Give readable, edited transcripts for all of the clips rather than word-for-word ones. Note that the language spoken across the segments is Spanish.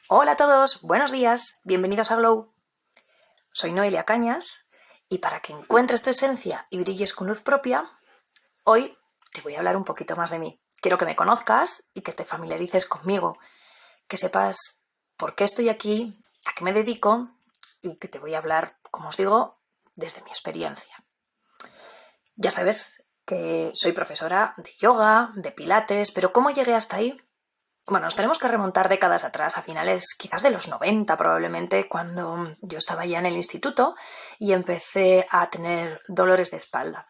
Hola a todos, buenos días, bienvenidos a Glow. Soy Noelia Cañas y para que encuentres tu esencia y brilles con luz propia, hoy te voy a hablar un poquito más de mí. Quiero que me conozcas y que te familiarices conmigo, que sepas por qué estoy aquí, a qué me dedico y que te voy a hablar, como os digo, desde mi experiencia. Ya sabes que soy profesora de yoga, de pilates, pero ¿cómo llegué hasta ahí? Bueno, nos tenemos que remontar décadas atrás, a finales quizás de los 90 probablemente, cuando yo estaba ya en el instituto y empecé a tener dolores de espalda.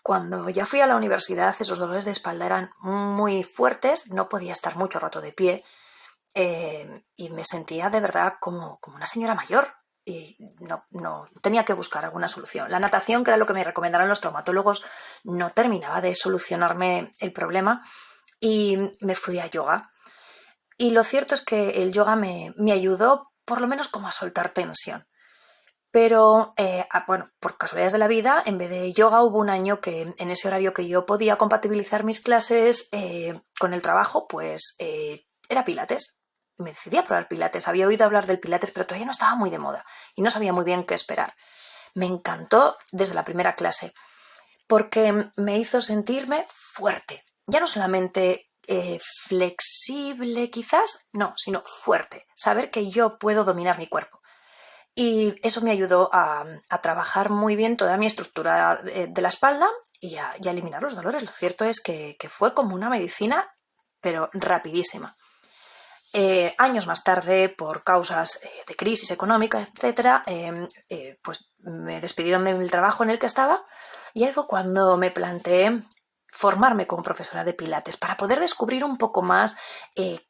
Cuando ya fui a la universidad, esos dolores de espalda eran muy fuertes, no podía estar mucho rato de pie y me sentía de verdad como una señora mayor y no tenía que buscar alguna solución. La natación, que era lo que me recomendaron los traumatólogos, no terminaba de solucionarme el problema y me fui a yoga. Y lo cierto es que el yoga me ayudó por lo menos como a soltar tensión. Pero, bueno, por casualidades de la vida, en vez de yoga hubo un año que en ese horario que yo podía compatibilizar mis clases con el trabajo, pues era pilates. Me decidí a probar pilates. Había oído hablar del pilates, pero todavía no estaba muy de moda y no sabía muy bien qué esperar. Me encantó desde la primera clase porque me hizo sentirme fuerte. Ya no solamente flexible quizás, no, sino fuerte. Saber que yo puedo dominar mi cuerpo. Y eso me ayudó a trabajar muy bien toda mi estructura de la espalda y a eliminar los dolores. Lo cierto es que fue como una medicina, pero rapidísima. Años más tarde, por causas de crisis económica, etcétera, pues me despidieron del trabajo en el que estaba y ahí fue cuando me planteé formarme como profesora de pilates para poder descubrir un poco más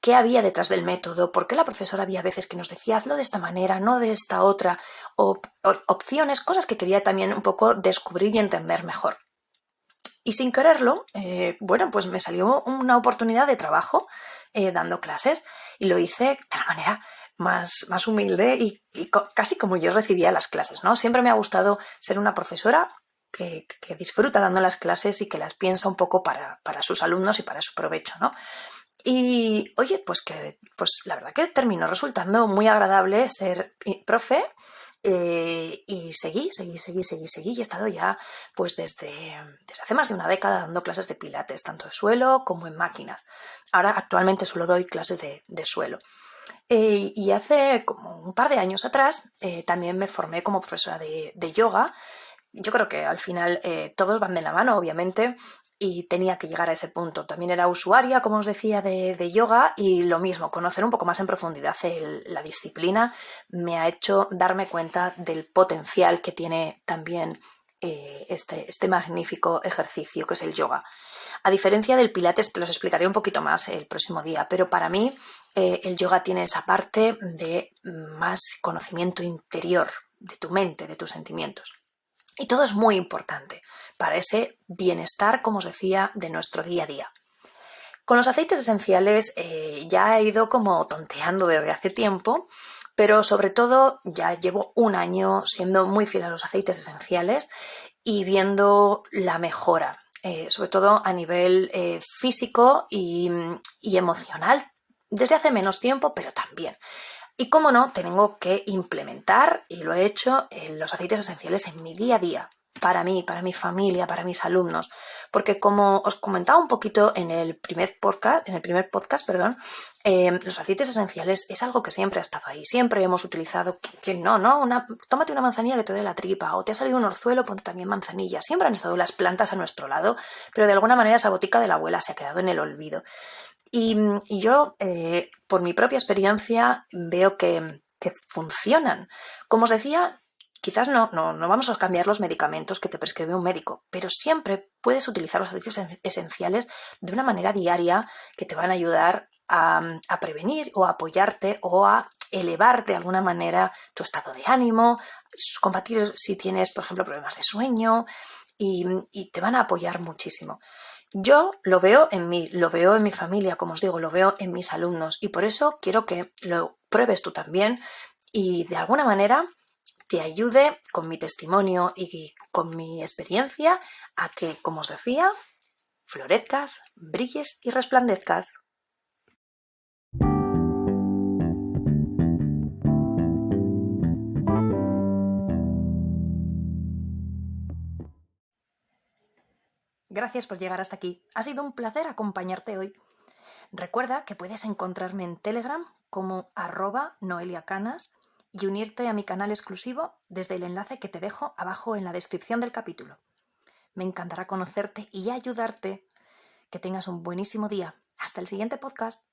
qué había detrás del método, por qué la profesora había veces que nos decía hazlo de esta manera, no de esta otra, o opciones, cosas que quería también un poco descubrir y entender mejor. Y sin quererlo, bueno, pues me salió una oportunidad de trabajo dando clases y lo hice de la manera más humilde y casi como yo recibía las clases, ¿no? Siempre me ha gustado ser una profesora que disfruta dando las clases y que las piensa un poco para sus alumnos y para su provecho, ¿no? Y oye, pues la verdad que terminó resultando muy agradable ser profe y seguí y he estado ya pues desde hace más de una década dando clases de pilates, tanto de suelo como en máquinas. Ahora actualmente solo doy clases de suelo. Y hace como un par de años atrás también me formé como profesora de yoga. Yo creo que al final todos van de la mano, obviamente, y tenía que llegar a ese punto. También era usuaria, como os decía, de yoga y lo mismo, conocer un poco más en profundidad la disciplina me ha hecho darme cuenta del potencial que tiene también este magnífico ejercicio que es el yoga. A diferencia del pilates, te los explicaré un poquito más el próximo día, pero para mí el yoga tiene esa parte de más conocimiento interior de tu mente, de tus sentimientos. Y todo es muy importante para ese bienestar, como os decía, de nuestro día a día. Con los aceites esenciales ya he ido como tonteando desde hace tiempo, pero sobre todo ya llevo un año siendo muy fiel a los aceites esenciales y viendo la mejora, sobre todo a nivel físico y emocional, desde hace menos tiempo, pero también. Y cómo no, tengo que implementar, y lo he hecho, los aceites esenciales en mi día a día, para mí, para mi familia, para mis alumnos. Porque como os comentaba un poquito en el primer podcast, perdón, los aceites esenciales es algo que siempre ha estado ahí. Siempre hemos utilizado que no, tómate una manzanilla que te dé la tripa, o te ha salido un orzuelo, ponte también manzanilla. Siempre han estado las plantas a nuestro lado, pero de alguna manera esa botica de la abuela se ha quedado en el olvido. Y yo, por mi propia experiencia, veo que funcionan. Como os decía, quizás no vamos a cambiar los medicamentos que te prescribe un médico, pero siempre puedes utilizar los aceites esenciales de una manera diaria que te van a ayudar a prevenir o a apoyarte o a elevar de alguna manera tu estado de ánimo, combatir si tienes, por ejemplo, problemas de sueño y te van a apoyar muchísimo. Yo lo veo en mí, lo veo en mi familia, como os digo, lo veo en mis alumnos y por eso quiero que lo pruebes tú también y de alguna manera te ayude con mi testimonio y con mi experiencia a que, como os decía, florezcas, brilles y resplandezcas. Gracias por llegar hasta aquí. Ha sido un placer acompañarte hoy. Recuerda que puedes encontrarme en Telegram como @noeliacanas y unirte a mi canal exclusivo desde el enlace que te dejo abajo en la descripción del capítulo. Me encantará conocerte y ayudarte. Que tengas un buenísimo día. Hasta el siguiente podcast.